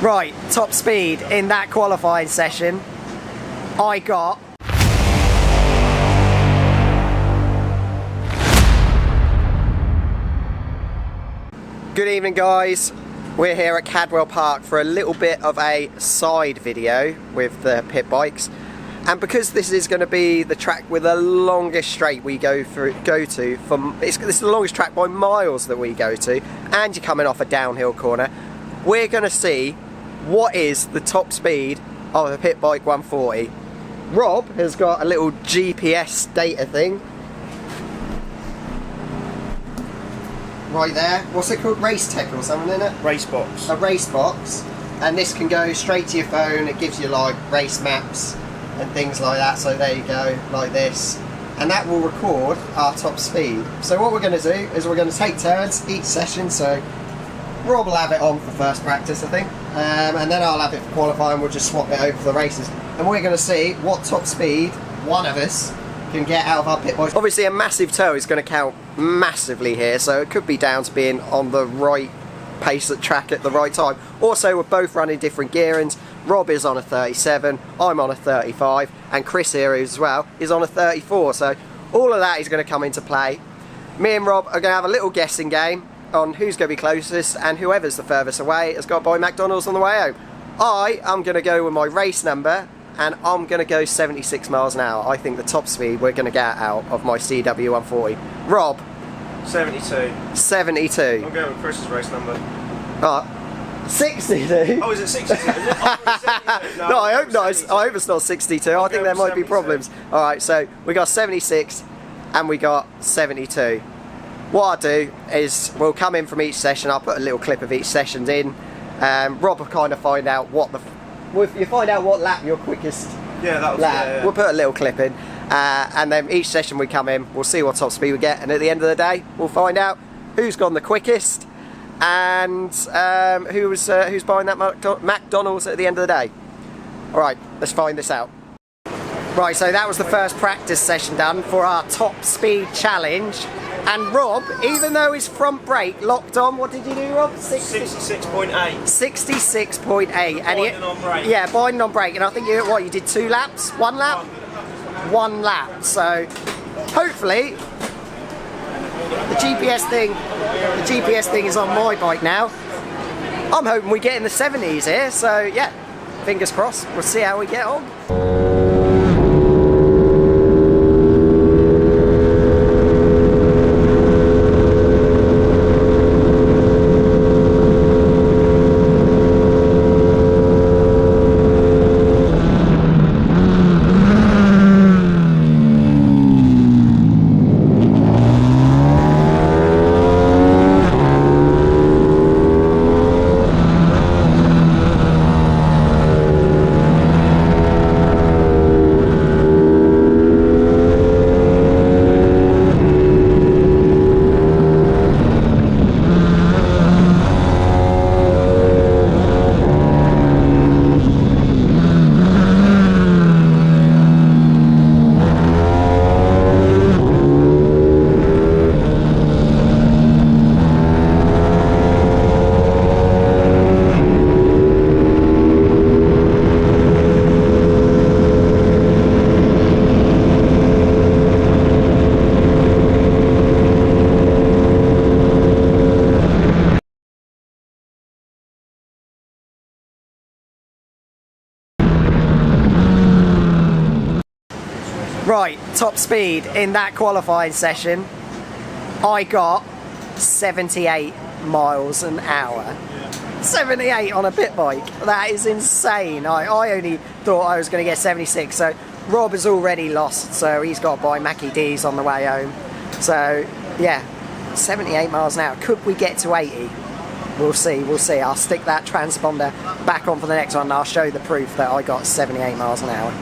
Right, top speed in that qualifying session, I got Good evening guys, we're here at Cadwell Park for a little bit of a side video with the pit bikes, and because this is going to be the track with the longest straight we go to, this is the longest track by miles that we go to, and you're coming off a downhill corner, we're going to see what is the top speed of a pit bike 140. Rob has got a little GPS data thing right there. What's it called? Race Tech or something, isn't it? Race box. A race box. And this can go straight to your phone. It gives you like race maps and things like that. So there you go, like this. And that will record our top speed. So what we're going to do is we're going to take turns each session. So Rob will have it on for first practice, I think. And then I'll have it for qualifying. We'll just swap it over for the races. And we're going to see what top speed one of us can get out of our pit bikes. Obviously a massive toe is going to count massively here, so it could be down to being on the right pace at track at the right time. Also, we're both running different gearings. Rob is on a 37, I'm on a 35, and Chris here as well is on a 34, so all of that is going to come into play. Me and Rob are going to have a little guessing game on who's going to be closest, and whoever's the furthest away has got to buy McDonald's on the way home. I am going to go with my race number, and I'm going to go 76 miles an hour. I think the top speed we're going to get out of my CW 140. Rob? 72. 72. I'm going with Chris's race number. 62? Oh, is it 62? Is it? Oh, 72. No, I hope not. I hope it's not 62. I think there might be problems. Alright, so we got 76 and we got 72. What I'll do is we'll come in from each session. I'll put a little clip of each session in. Rob will kind of find out what you find out what lap your quickest lap. Yeah. We'll put a little clip in, and then each session we come in, we'll see what top speed we get, and at the end of the day, we'll find out who's gone the quickest and who's buying that McDonald's at the end of the day. All right, let's find this out. Right, so that was the first practice session done for our top speed challenge. And Rob, even though his front brake locked on, what did you do, Rob? 66.8. 66.8. Binding on brake. Yeah, binding on brake. And I think you did 2 laps? 1 lap? 1 lap. So hopefully the GPS thing is on my bike now. I'm hoping we get in the 70s here. So yeah, fingers crossed. We'll see how we get on. Right, top speed in that qualifying session, I got 78 miles an hour. 78 on a pit bike, that is insane. I only thought I was going to get 76, so Rob has already lost, so he's got to buy Mackie D's on the way home. So yeah, 78 miles an hour. Could we get to 80? We'll see, we'll see. I'll stick that transponder back on for the next one and I'll show you the proof that I got 78 miles an hour.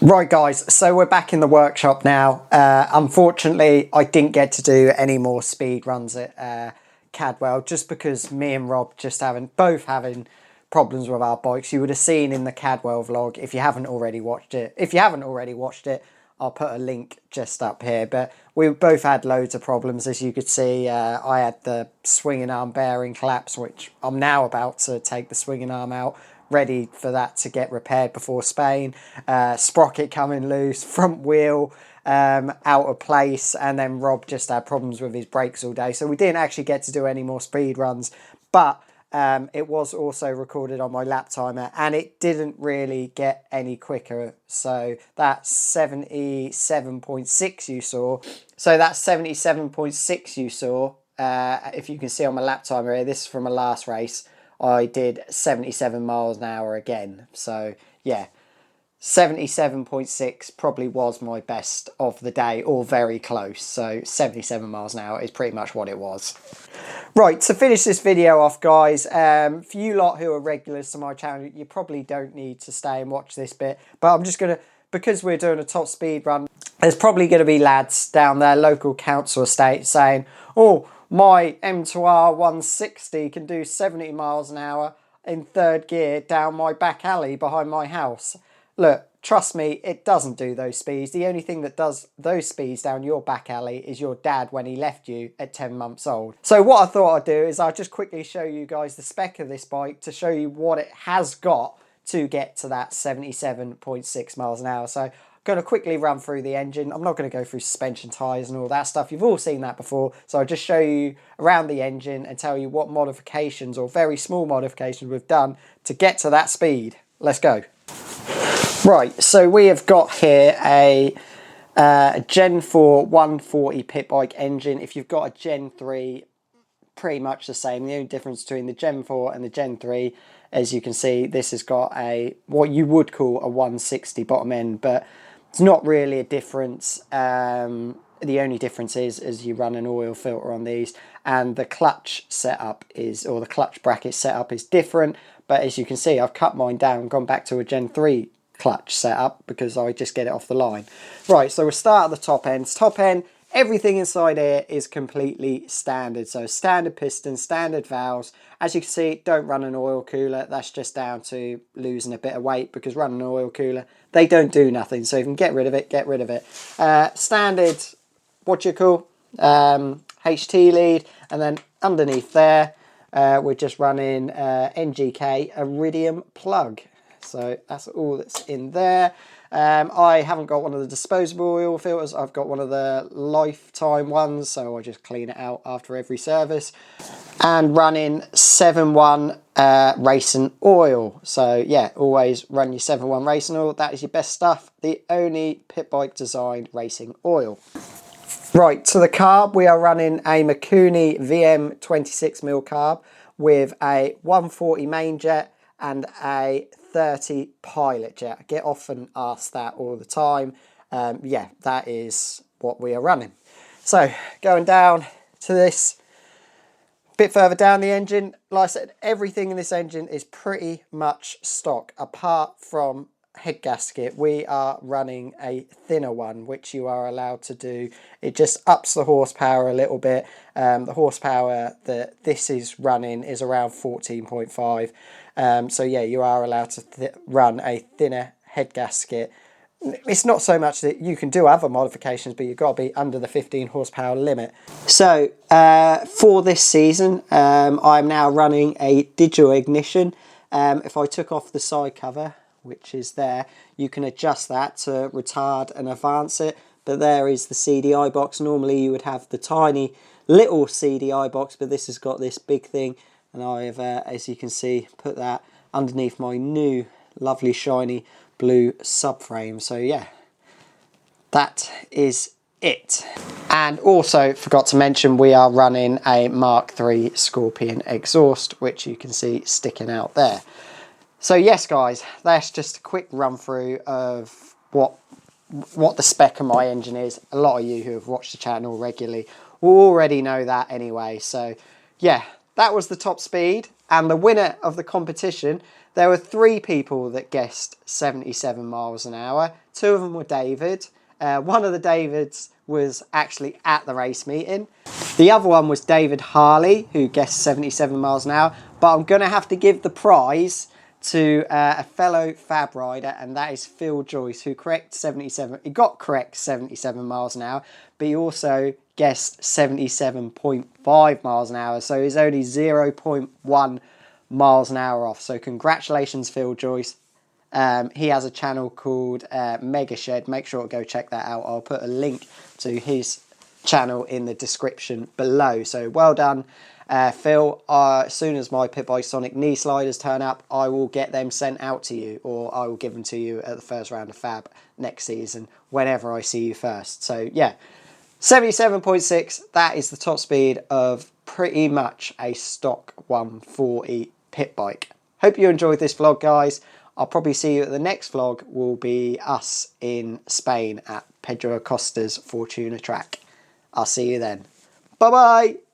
Right guys, so we're back in the workshop now. Unfortunately, I didn't get to do any more speed runs at Cadwell just because me and Rob just both having problems with our bikes. You would have seen in the Cadwell vlog, if you haven't already watched it. If you haven't already watched it, I'll put a link just up here. But we both had loads of problems, as you could see. I had the swinging arm bearing collapse, which I'm now about to take the swinging arm out, ready for that to get repaired before Spain. Sprocket coming loose, front wheel out of place, and then Rob just had problems with his brakes all day, so we didn't actually get to do any more speed runs. But it was also recorded on my lap timer, and it didn't really get any quicker. So that 77.6 you saw, if you can see on my lap timer here, this is from my last race. I did 77 miles an hour again. So yeah, 77.6 probably was my best of the day, or very close. So 77 miles an hour is pretty much what it was. Right, to finish this video off, guys, for you lot who are regulars to my channel, you probably don't need to stay and watch this bit, but I'm just going to, because we're doing a top speed run, there's probably going to be lads down there, local council estate, saying, oh, my M2R 160 can do 70 miles an hour in third gear down my back alley behind my house. Look, trust me, it doesn't do those speeds. The only thing that does those speeds down your back alley is your dad when he left you at 10 months old. So what I thought I'd do is I'll just quickly show you guys the spec of this bike to show you what it has got to get to that 77.6 miles an hour. So I'm going to quickly run through the engine. I'm not going to go through suspension tyres and all that stuff. You've all seen that before. So I'll just show you around the engine and tell you what modifications, or very small modifications, we've done to get to that speed. Let's go. Right, so we have got here a Gen 4 140 pit bike engine. If you've got a Gen 3, pretty much the same. The only difference between the Gen 4 and the Gen 3, as you can see, this has got a, what you would call a 160 bottom end, but it's not really a difference. The only difference is you run an oil filter on these, and the clutch setup is, or the clutch bracket setup is different. But as you can see, I've cut mine down, gone back to a Gen 3 clutch setup because I just get it off the line. Right, so we'll start at the top end. Top end, everything inside here is completely standard. So standard pistons, standard valves. As you can see, don't run an oil cooler. That's just down to losing a bit of weight, because running an oil cooler, they don't do nothing. So if you can get rid of it, get rid of it. Standard, what you call, HT lead, and then underneath there, we're just running NGK Iridium plug. So that's all that's in there. I haven't got one of the disposable oil filters. I've got one of the lifetime ones, so I just clean it out after every service. And running 7.1 racing oil. So yeah, always run your 7.1 racing oil. That is your best stuff. The only pit bike designed racing oil. Right, to the carb, we are running a Mikuni VM 26mm carb with a 140 main jet and a 30 pilot jet. I get often asked that all the time. Yeah, that is what we are running. So going down to this, bit further down the engine, like I said, everything in this engine is pretty much stock apart from head gasket. We are running a thinner one, which you are allowed to do. It just ups the horsepower a little bit. The horsepower that this is running is around 14.5. So yeah, you are allowed to run a thinner head gasket. It's not so much that you can do other modifications, but you've got to be under the 15 horsepower limit. So for this season, I'm now running a digital ignition. If I took off the side cover, which is there, you can adjust that to retard and advance it. But there is the CDI box. Normally you would have the tiny little CDI box, but this has got this big thing. And I have, as you can see, put that underneath my new lovely shiny blue subframe. So yeah, that is it. And also forgot to mention, we are running a Mark III Scorpion exhaust, which you can see sticking out there. So yes guys, that's just a quick run through of what the spec of my engine is. A lot of you who have watched the channel regularly will already know that anyway. So yeah, that was the top speed, and the winner of the competition. There were 3 people that guessed 77 miles an hour. 2 of them were David. One of the Davids was actually at the race meeting. The other one was David Harley, who guessed 77 miles an hour. But I'm going to have to give the prize to a fellow fab rider, and that is Phil Joyce, who he got correct 77 miles an hour, but he also guessed 77.5 miles an hour, so he's only 0.1 miles an hour off. So congratulations, Phil Joyce. He has a channel called Mega Shed. Make sure to go check that out. I'll put a link to his channel in the description below. So well done, Phil. As soon as my Pitbikesonic knee sliders turn up, I will get them sent out to you, or I will give them to you at the first round of Fab next season, whenever I see you first. So yeah, 77.6, that is the top speed of pretty much a stock 140 pit bike. Hope you enjoyed this vlog, guys. I'll probably see you at the next vlog. Will be us in Spain at Pedro Acosta's Fortuna track. I'll see you then. Bye bye.